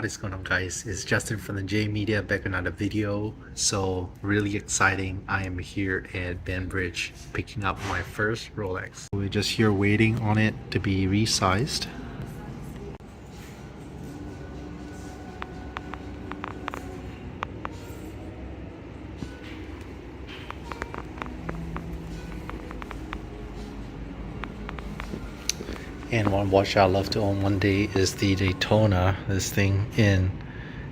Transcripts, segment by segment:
What is going on, guys? It's Justin from the J Media back with another video. So really exciting. I am here at Banbridge picking up my first Rolex. We're just here waiting on it to be resized. And one watch I love to own one day is the Daytona. This thing in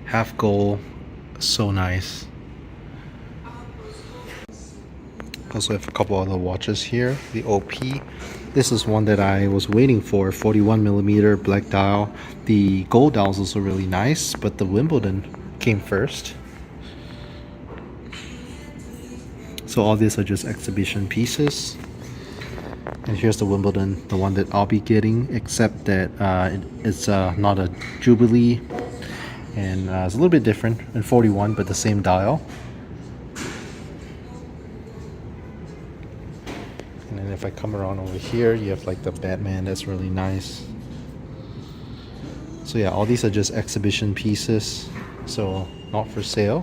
half gold, so nice. Also have a couple other watches here. The OP. This is one that I was waiting for. 41mm black dial. The gold dial is also really nice, but the Wimbledon came first. So all these are just exhibition pieces. And here's the Wimbledon, the one that I'll be getting, except that it's not a Jubilee, and it's a little bit different in 41, but the same dial. And then if I come around over here, you have like the Batman, that's really nice. So yeah, all these are just exhibition pieces, so not for sale.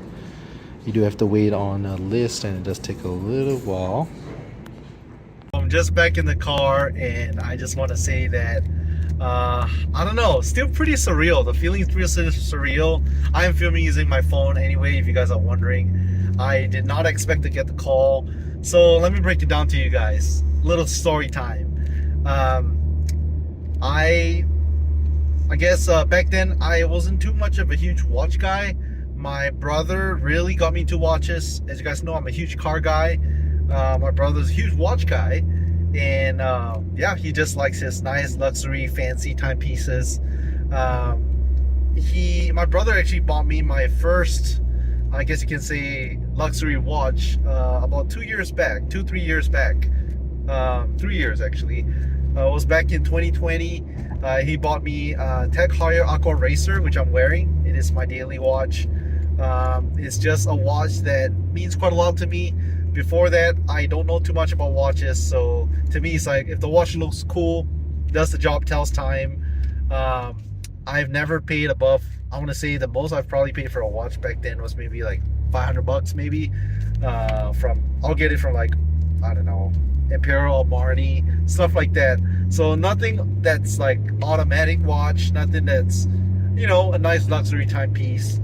You do have to wait on a list, and it does take a little while. I'm just back in the car, and I just want to say that I don't know, still pretty surreal. The feeling is pretty surreal. I am filming using my phone anyway, if you guys are wondering. I did not expect to get the call, so let me break it down to you guys. Little story time. I guess back then I wasn't too much of a huge watch guy. My brother really got me into watches. As you guys know, I'm a huge car guy. My brother's a huge watch guy, and yeah, he just likes his nice luxury fancy timepieces. My brother actually bought me my first, I guess you can say, luxury watch about 3 years back. 3 years actually. It was back in 2020. He bought me Tag Heuer Aqua Racer, which I'm wearing. It is my daily watch. It's just a watch that means quite a lot to me. Before that, I don't know too much about watches, so to me it's like, if the watch looks cool, does the job, tells time. I've never paid above, I want to say the most I've probably paid for a watch back then was maybe like $500 maybe. I'll get it from like, I don't know, Imperial, Marni, stuff like that. So nothing that's like automatic watch, nothing that's, you know, a nice luxury timepiece.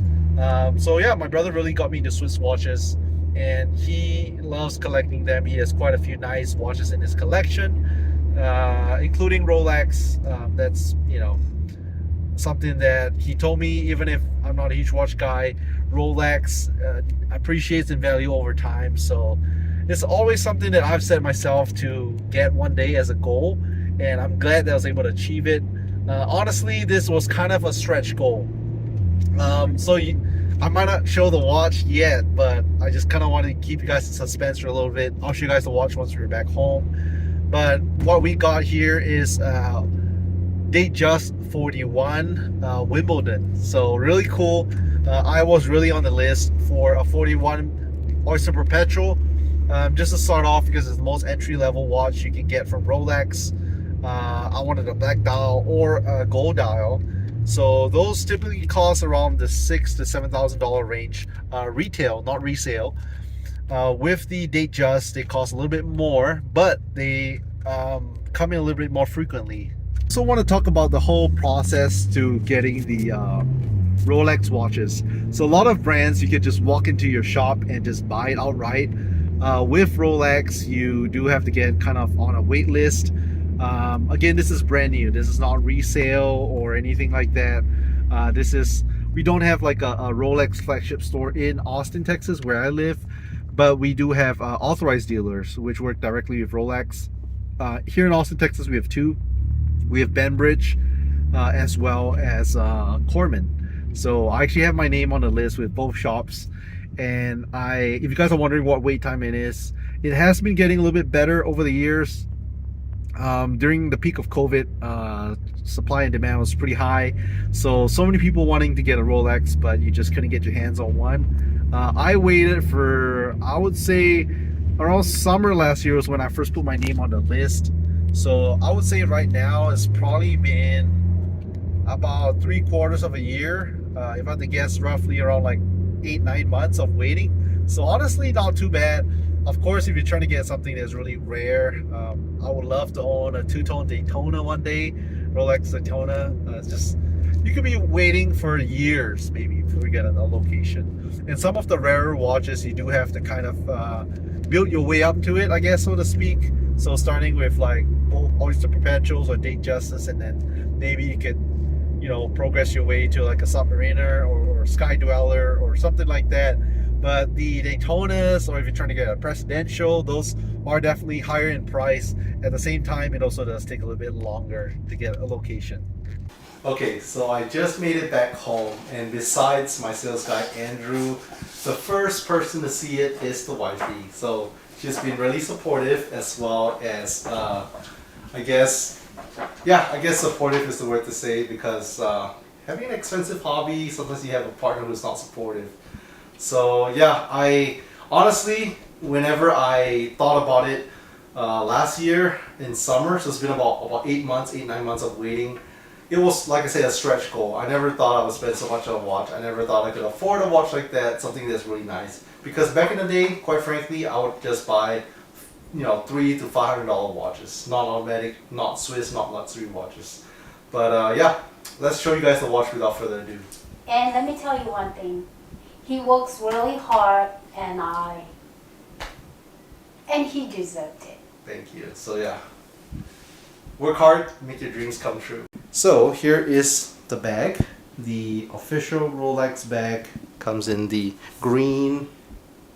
So yeah, my brother really got me into Swiss watches, and he loves collecting them. He has quite a few nice watches in his collection, including Rolex. That's, you know, something that he told me, even if I'm not a huge watch guy, Rolex appreciates in value over time. So it's always something that I've set myself to get one day as a goal, and I'm glad that I was able to achieve it. Honestly, this was kind of a stretch goal. I might not show the watch yet, but I just kind of want to keep you guys in suspense for a little bit. I'll show you guys the watch once we're back home. But what we got here is Datejust 41 Wimbledon. So really cool. I was really on the list for a 41 Oyster Perpetual, just to start off, because it's the most entry-level watch you can get from Rolex. I wanted a black dial or a gold dial. So those typically cost around the $6,000 to $7,000 range, retail, not resale. With the Datejust, they cost a little bit more, but they come in a little bit more frequently. So I want to talk about the whole process to getting the Rolex watches. So a lot of brands, you can just walk into your shop and just buy it outright. With Rolex, you do have to get kind of on a wait list. Again, this is brand new. This is not resale or anything like that. We don't have like a Rolex flagship store in Austin, Texas, where I live, but we do have authorized dealers which work directly with Rolex. Here in Austin, Texas, we have two. We have Banbridge as well as Corman. So I actually have my name on the list with both shops. And if you guys are wondering what wait time it is, it has been getting a little bit better over the years. During the peak of COVID, supply and demand was pretty high, so many people wanting to get a Rolex, but you just couldn't get your hands on one. I waited for, I would say, around summer last year was when I first put my name on the list. So I would say right now it's probably been about 3/4 of a year If I had to guess, roughly around like 8-9 months of waiting. So honestly, not too bad. Of course, if you're trying to get something that's really rare, I would love to own a two-tone Daytona one day, Rolex Daytona. It's just, you could be waiting for years maybe before you get a location. And some of the rarer watches, you do have to kind of build your way up to it, I guess, so to speak. So starting with like Oyster Perpetuals or Date Justice, and then maybe you could, you know, progress your way to like a Submariner or Sky Dweller or something like that. But the Daytonas, or if you're trying to get a Presidential, those are definitely higher in price. At the same time, it also does take a little bit longer to get a location. Okay, so I just made it back home, and besides my sales guy Andrew, the first person to see it is the wifey. So she's been really supportive, as well as I guess supportive is the word to say, because having an expensive hobby, sometimes you have a partner who's not supportive. So yeah, I honestly, whenever I thought about it last year in summer, so it's been about 8-9 months of waiting. It was, like I said, a stretch goal. I never thought I would spend so much on a watch. I never thought I could afford a watch like that, something that's really nice. Because back in the day, quite frankly, I would just buy, you know, $300 to $500 watches, not automatic, not Swiss, not luxury watches. But yeah, let's show you guys the watch without further ado. And let me tell you one thing. He works really hard, and he deserved it. Thank you. So yeah, work hard, make your dreams come true. So here is the bag. The official Rolex bag comes in the green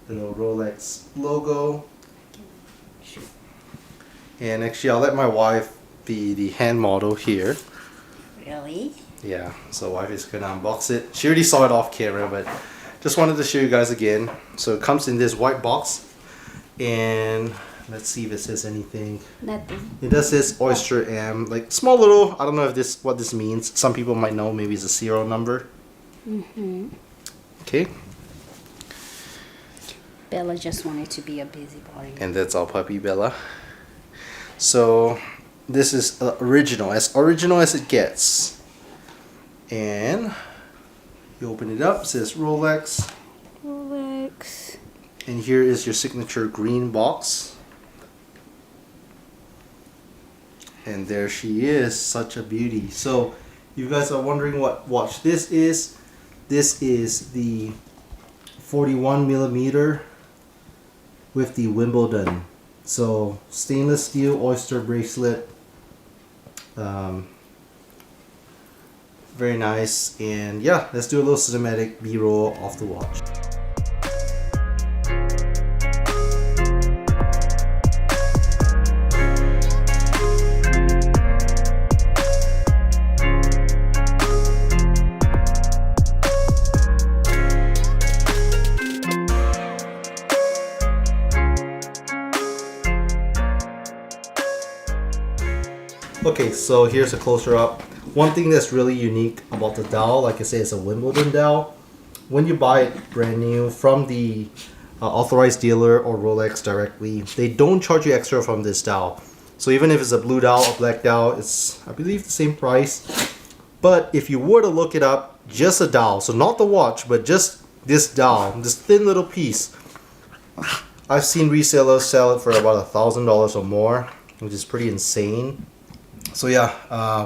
little Rolex logo. And actually, I'll let my wife be the hand model here. Really? Yeah, so wife is gonna unbox it. She already saw it off camera, but just wanted to show you guys again. So it comes in this white box, and let's see if it says anything. Nothing. It does says Oyster M, like small little. I don't know if what this means. Some people might know. Maybe it's a serial number. Mm-hmm. Okay. Bella just wanted to be a busybody. And that's our puppy Bella. So this is original as it gets. And you open it up. It says Rolex. Rolex. And here is your signature green box. And there she is, such a beauty. So you guys are wondering what watch this is. This is the 41 millimeter with the Wimbledon. So stainless steel oyster bracelet. Very nice. And yeah, let's do a little cinematic B-roll of the watch. Okay, so here's a closer up. One thing that's really unique about the dial, like I said, it's a Wimbledon dial. When you buy it brand new from the authorized dealer or Rolex directly, they don't charge you extra from this dial. So even if it's a blue dial or black dial, it's, I believe, the same price. But if you were to look it up, just a dial, so not the watch, but just this dial, this thin little piece, I've seen resellers sell it for about $1,000 or more, which is pretty insane. So yeah,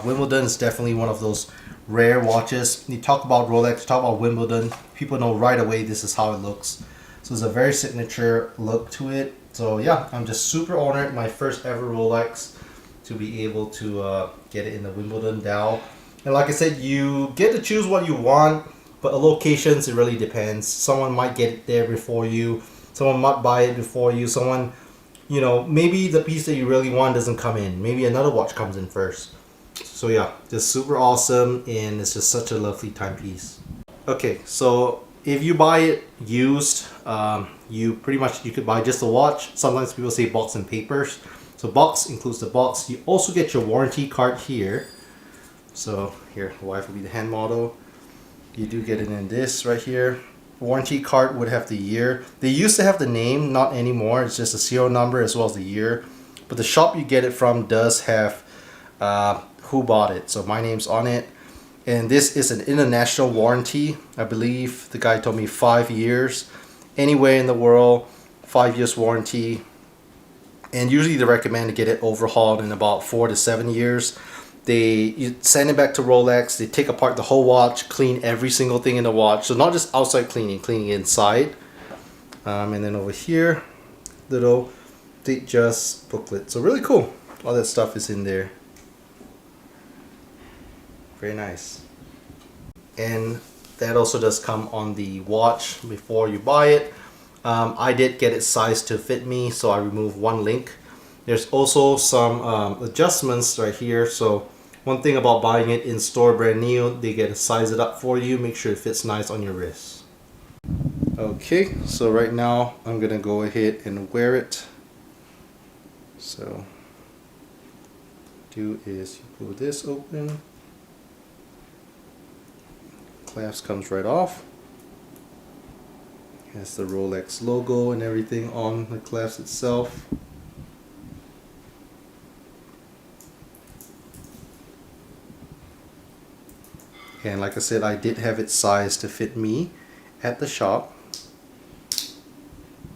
Wimbledon is definitely one of those rare watches. You talk about Rolex, you talk about Wimbledon, people know right away this is how it looks. So it's a very signature look to it. So yeah, I'm just super honored, my first ever Rolex, to be able to get it in the Wimbledon dial. And like I said, you get to choose what you want, but locations, it really depends. Someone might get it there before you, someone might buy it before you, someone, you know, maybe the piece that you really want doesn't come in. Maybe another watch comes in first. So yeah, just super awesome, and it's just such a lovely timepiece. Okay, so if you buy it used, you could buy just a watch. Sometimes people say box and papers. So box includes the box. You also get your warranty card here. So here, the wife will be the hand model. You do get it in this right here. Warranty card would have the year. They used to have the name, not anymore. It's just a serial number as well as the year. But the shop you get it from does have who bought it. So my name's on it. And this is an international warranty. I believe the guy told me 5 years. Anywhere in the world, 5 years warranty. And usually they recommend to get it overhauled in about 4 to 7 years. You send it back to Rolex, they take apart the whole watch, clean every single thing in the watch. So not just outside cleaning, cleaning inside. And then over here, little Datejust booklet. So really cool. All that stuff is in there. Very nice. And that also does come on the watch before you buy it. I did get it sized to fit me, so I removed one link. There's also some adjustments right here. So one thing about buying it in store brand new, they get to size it up for you, make sure it fits nice on your wrist. Okay, so right now I'm gonna go ahead and wear it. So do is you pull this open, clasp comes right off. Has the Rolex logo and everything on the clasp itself. And like I said, I did have it sized to fit me at the shop.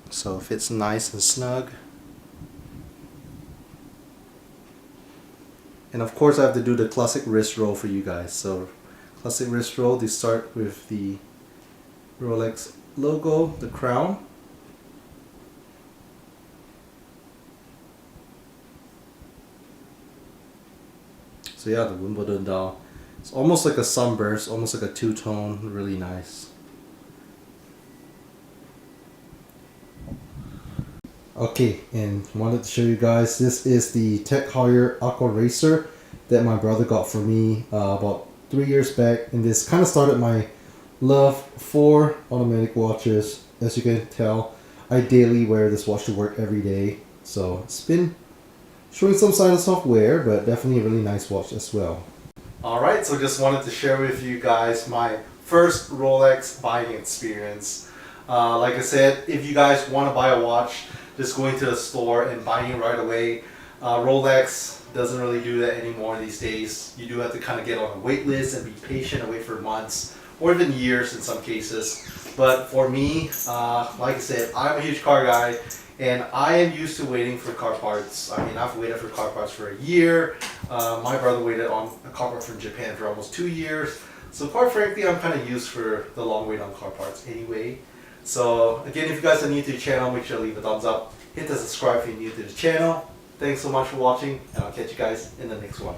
So it fits nice and snug. And of course I have to do the classic wrist roll for you guys. So classic wrist roll, they start with the Rolex logo, the crown. So yeah, the Wimbledon dial. It's almost like a sunburst, almost like a two-tone, really nice. Okay, and wanted to show you guys, this is the Tech Heuer Aqua Racer that my brother got for me about 3 years back, and this kind of started my love for automatic watches. As you can tell, I daily wear this watch to work every day, so it's been showing some signs of soft wear, but definitely a really nice watch as well. Alright, so just wanted to share with you guys my first Rolex buying experience. Like I said, if you guys want to buy a watch, just going to the store and buying it right away. Rolex doesn't really do that anymore these days. You do have to kind of get on a wait list and be patient and wait for months or even years in some cases. But for me, like I said, I'm a huge car guy and I am used to waiting for car parts. I mean, I've waited for car parts for a year. My brother waited on a car part from Japan for almost 2 years. So quite frankly, I'm kind of used for the long wait on car parts anyway. So again, if you guys are new to the channel, make sure to leave a thumbs up. Hit the subscribe if you're new to the channel. Thanks so much for watching, and I'll catch you guys in the next one.